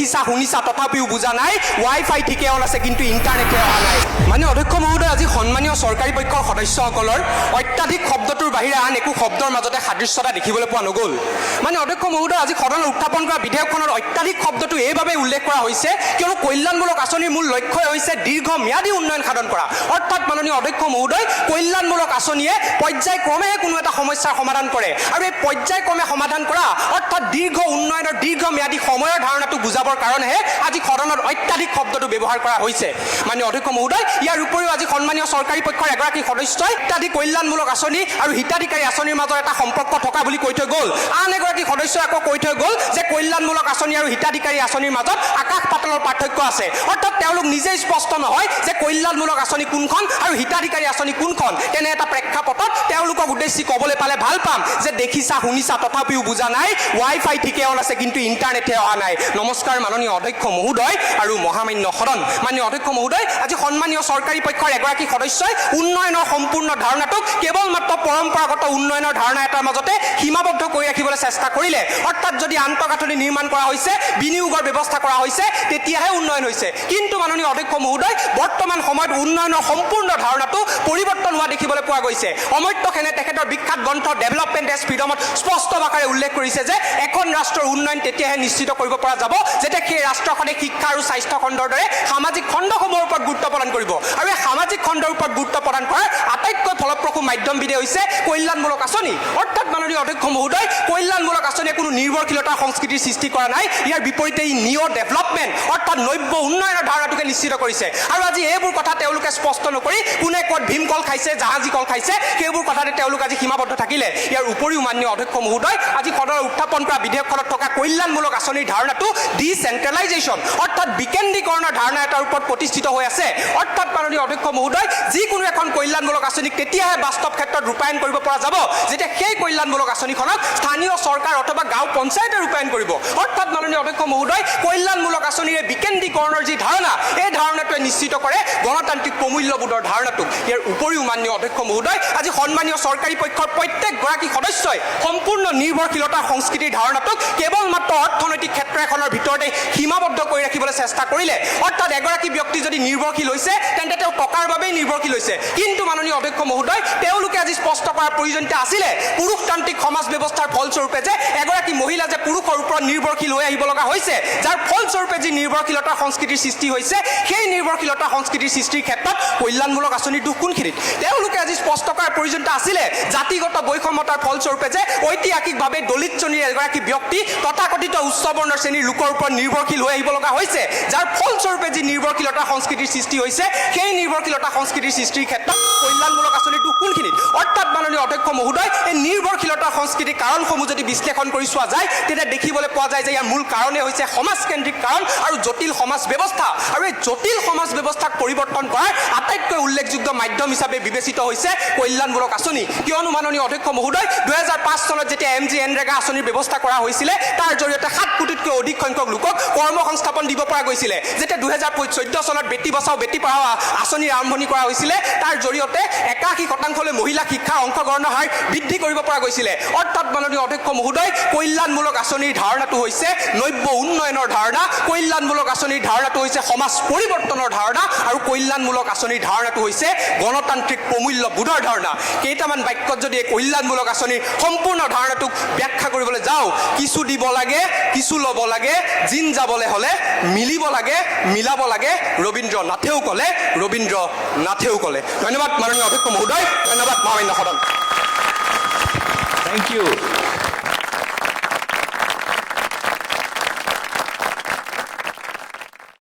দেখিছা শুনিছা তথাপিও বুজা নাই ৱাইফাই ঠিকে অন আছে কিন্তু ইণ্টাৰনেটে অহা নাই মানে অধ্যক্ষ মহোদয় আজি সন্মানীয় চৰকাৰী পক্ষৰ সদস্যসকলৰ অত্যাধিক শব্দটোৰ বাহিৰে আন একো শব্দৰ মাজতে সাদৃশ্যতা দেখিবলৈ পোৱা নগ'ল মানে অধ্যক্ষ মহোদয় আজি সদনত উত্থাপন কৰা বিধেয়কখনৰ অত্যাধিক শব্দটো এইভাৱে উল্লেখ কৰা হৈছে কিয়নো কল্যাণমূলক আঁচনিৰ মূল লক্ষ্যই হৈছে দীৰ্ঘম্যাদী উন্নয়ন সাধন কৰা অৰ্থাৎ মাননীয় অধ্যক্ষ মহোদয় কল্যাণমূলক আঁচনিয়ে পৰ্যায়ক্ৰমে কোনো এটা সমস্যাৰ সমাধান কৰে আৰু এই পৰ্যায়ক্ৰমে সমাধান কৰা অৰ্থাৎ দীৰ্ঘ উন্নয়নৰ দীৰ্ঘম্যাদী সময়ৰ ধাৰণাটো বুজাবৰ কাৰণেহে আজি সদনত অত্যাধিক শব্দটো ব্যৱহাৰ কৰা হৈছে মাননীয় অধ্যক্ষ মহোদয় ইয়াৰ উপৰিও আজি সন্মানীয় চৰকাৰী পক্ষৰ এগৰাকী সদস্যই অত্যাধিক কল্যাণমূলক আঁচনি আৰু হিতাধিকাৰী আঁচনিৰ মাজত এটা সম্পৰ্ক থকা বুলি কৈ থৈ গ'ল আন এগৰাকী সদস্যই আকৌ কৈ থৈ গ'ল যে কল্যাণমূলক আঁচনি আৰু হিতাধিকাৰী আঁচনিৰ মাজত আকাশ পাতালৰ পাৰ্থক্য আছে অৰ্থাৎ তেওঁলোক নিজেই স্পষ্ট নহয় যে কল্যাণমূলক আঁচনি কোনখন আৰু হিতাধিকাৰী আঁচনি কোনখন তেনে এটা প্ৰেক্ষাপটত তেওঁলোকক উদ্দেশ্যি ক'বলৈ পালে ভাল পাম যে দেখিছা শুনিছা তথাপিও বুজা নাই ৱাইফাই ঠিকে অন আছে কিন্তু ইণ্টাৰনেটে অহা নাই নমস্কাৰ মাননীয় অধ্যক্ষ মহোদয় আৰু মহামান্য সদন মাননীয় অধ্যক্ষ মহোদয় আজি সন্মানীয় চৰকাৰী পক্ষৰ এগৰাকী সদস্যই উন্নয়নৰ সম্পূৰ্ণ ধাৰণাটোক কেৱল মাত্ৰ পৰম্পৰাগত উন্নয়নৰ ধাৰণা এটাৰ মাজতে সীমাবদ্ধ কৰি ৰাখিবলৈ চেষ্টা কৰিলে অৰ্থাৎ যদি আন্তঃগাঁথনি নিৰ্মাণ কৰা হৈছে বিনিয়োগৰ ব্যৱস্থা কৰা হৈছে তেতিয়াহে উন্নয়ন হৈছে কিন্তু মাননীয় অধ্যক্ষ মহোদয় বৰ্তমান সময়ত উন্নয়নৰ সম্পূৰ্ণ ধাৰণাটো পৰিৱৰ্তন হোৱা দেখিবলৈ পোৱা গৈছে অমৰ্ত্য সেনে তেখেতৰ বিখ্যাত গ্ৰন্থ ডেভেলপমেণ্ট এজ ফ্ৰীডমত স্পষ্ট ভাষাৰে উল্লেখ কৰিছে যে এখন ৰাষ্ট্ৰৰ উন্নয়ন তেতিয়াহে নিশ্চিত কৰিব পৰা যাব যেতিয়া সেই ৰাষ্ট্ৰখনে শিক্ষা আৰু স্বাস্থ্য খণ্ডৰ দৰে সামাজিক খণ্ডসমূহৰ ওপৰত গুৰুত্ব প্ৰদান কৰিব আৰু এই সামাজিক খণ্ডৰ ওপৰত গুৰুত্ব প্ৰদান কৰাৰ আটাইতকৈ ফলপ্ৰসূ মাধ্যমবিধে হৈছে কল্যাণমূলক আঁচনি অৰ্থাৎ মাননীয় অধ্যক্ষ মহোদয় কল্যাণমূলক আঁচনিয়ে কোনো নিৰ্ভৰশীলতা সংস্কৃতিৰ সৃষ্টি কৰা নাই ইয়াৰ বিপৰীতে ই নিঅ ডেভেলপমেণ্ট অৰ্থাৎ নব্য উন্নয়নৰ ধাৰণাটোকে নিশ্চিত কৰিছে আৰু আজি এইবোৰ কথা তেওঁলোকে স্পষ্ট নকৰি কোনে ক'ত ভীমকল খাইছে জাহাজী কল খাইছে সেইবোৰ কথাতে তেওঁলোক আজি সীমাবদ্ধ থাকিলে ইয়াৰ উপৰিও মাননীয় অধ্যক্ষ মহোদয় আজি সদনত উত্থাপন কৰা বিধেয়কখনত থকা কল্যাণমূলক আঁচনিৰ ধাৰণাটো ডিচেন্ট্ৰেলাইজেশ্যন অৰ্থাৎ বিকেন্দ্ৰীকৰণৰ ধাৰণা এটাৰ ওপৰত প্ৰতিষ্ঠিত হৈ আছে অৰ্থাৎ মাননীয় অধ্যক্ষ মহোদয় যিকোনো এখন কল্যাণমূলক আঁচনিক তেতিয়াহে বাস্তৱ ক্ষেত্ৰত ৰূপায়ণ কৰিব পৰা যাব যেতিয়া সেই কল্যাণমূলক আঁচনিখনক স্থানীয় চৰকাৰ অথবা গাঁও পঞ্চায়তে ৰূপায়ণ কৰিব অৰ্থাৎ মাননীয় অধ্যক্ষ মহোদয় কল্যাণমূলক আঁচনিৰে বিকেন্দ্ৰীকৰণৰ যি ধাৰণা এই ধাৰণাটোৱে নিশ্চিত কৰে গণতান্ত্ৰিক প্ৰমূল্যবোধৰ ধাৰণাটোক ইয়াৰ উপৰিও মাননীয় অধ্যক্ষ মহোদয় আজি সন্মানীয় চৰকাৰী পক্ষৰ প্ৰত্যেকগৰাকী সদস্যই সম্পূৰ্ণ নিৰ্ভৰশীলতাৰ সংস্কৃতিৰ ধাৰণাটোক কেৱল মাত্ৰ অৰ্থনৈতিক ক্ষেত্ৰ এখনৰ ভিতৰতে সীমাবদ্ধ কৰি ৰাখিবলৈ চেষ্টা কৰিলে অৰ্থাৎ এগৰাকী ব্যক্তি যদি নিৰ্ভৰশীল হৈছে তেন্তে তেওঁ টকাৰ বাবেই নিৰ্ভৰশীল হৈছে কিন্তু মাননীয় অধ্যক্ষ মহোদয় তেওঁলোকে আজি স্পষ্ট কৰাৰ প্ৰয়োজনীয়তা আছিলে পুৰুষতান্ত্ৰিক সমাজ ব্যৱস্থাৰ ফলস্বৰূপে যে এগৰাকী মহিলা যে পুৰুষৰ ওপৰত নিৰ্ভৰশীল হৈ আহিব লগা হৈছে যাৰ ফলস্বৰূপে যি নিৰ্ভৰশীলতাৰ সংস্কৃতিৰ সৃষ্টি হৈছে সেই নিৰ্ভৰশীলতা সংস্কৃতিৰ সৃষ্টিৰ ক্ষেত্ৰত কল্যাণমূলক আঁচনিৰ দুখ কোনখিনিত তেওঁলোকে আজি স্পষ্ট কৰাৰ প্ৰয়োজনীয়তা আছিলে জাতিগত বৈষম্যতাৰ ফলস্বৰূপে যে ঐতিহাসিকভাৱে দলিত শ্ৰেণীৰ এগৰাকী ব্যক্তি তথাকথিত উচ্চ বৰ্ণৰ শ্ৰেণীৰ লোকৰ ওপৰত নিৰ্ভৰশীল হৈ আহিব লগা হৈছে যাৰ ফলস্বৰূপে যি নিৰ্ভৰশীলতা সংস্কৃতিৰ সৃষ্টি হৈছে সেই নিৰ্ভৰশীলতা সংস্কৃতিৰ সৃষ্টিৰ ক্ষেত্ৰত কল্যাণমূলক আঁচনিৰ দুখ কোনখিনিত অৰ্থাৎ মাননীয় অধ্যক্ষ মহোদয় এই নিৰ্ভৰশীলতা সংস্কৃতিৰ কাৰণসমূহ যদি বিশ্লেষণ কৰি চোৱা যায় তেতিয়া দেখিবলৈ পোৱা যায় যে ইয়াৰ মূল কাৰণেই হৈছে সমাজকেন্দ্ৰিক কাৰণ আৰু জটিল সমাজ ব্যৱস্থা আৰু এই জটিল সমাজ ব্যৱস্থাক পৰিৱৰ্তন কৰাৰ আটাইতকৈ উল্লেখযোগ্য মাধ্যম হিচাপে বিবেচিত হৈছে কল্যাণমূলক আঁচনি কিয়নো মাননীয় অধ্যক্ষ মহোদয় 2005 চনত যেতিয়া MGNৰেগা আঁচনিৰ ব্যৱস্থা কৰা হৈছিলে তাৰ জৰিয়তে 7 কোটিতকৈ অধিক সংখ্যক লোকক কৰ্মসংস্থাপন দিব পৰা গৈছিলে যেতিয়া 2014 চনত বেটি বচাও বেটি পঢ়াও আঁচনিৰ আৰম্ভণি কৰা হৈছিলে তাৰ জৰিয়তে 81% মহিলা শিক্ষাৰ অংশগ্ৰহণৰ হাৰ বৃদ্ধি কৰিব পৰা গৈছিলে অৰ্থাৎ মাননীয় অধ্যক্ষ মহোদয় কল্যাণমূলক আঁচনিৰ ধাৰণাটো হৈছে নব্য উন্নয়নৰ ধাৰণা কল্যাণমূলক আঁচনিৰ ধাৰণাটো হৈছে সমাজ পৰিৱৰ্তনৰ ধাৰণা আৰু কল্যাণমূলক আঁচনিৰ ধাৰণাটো হৈছে গণতান্ত্ৰিক প্ৰমূল্যবোধৰ ধাৰণা কেইটামান বাক্যত যদি এই কল্যাণমূলক আঁচনিৰ সম্পূৰ্ণ ধাৰণাটোক ব্যাখ্যা কৰিবলৈ যাওঁ কিছু দিব লাগে কিছু ল'ব লাগে জিন যাবলৈ হ'লে মিলিব লাগে মিলাব লাগে ৰবীন্দ্ৰ নাথেও ক'লে ধন্যবাদ মাননীয় অধ্যক্ষ মহোদয় ধন্যবাদ মহামান্য সদন Thank you.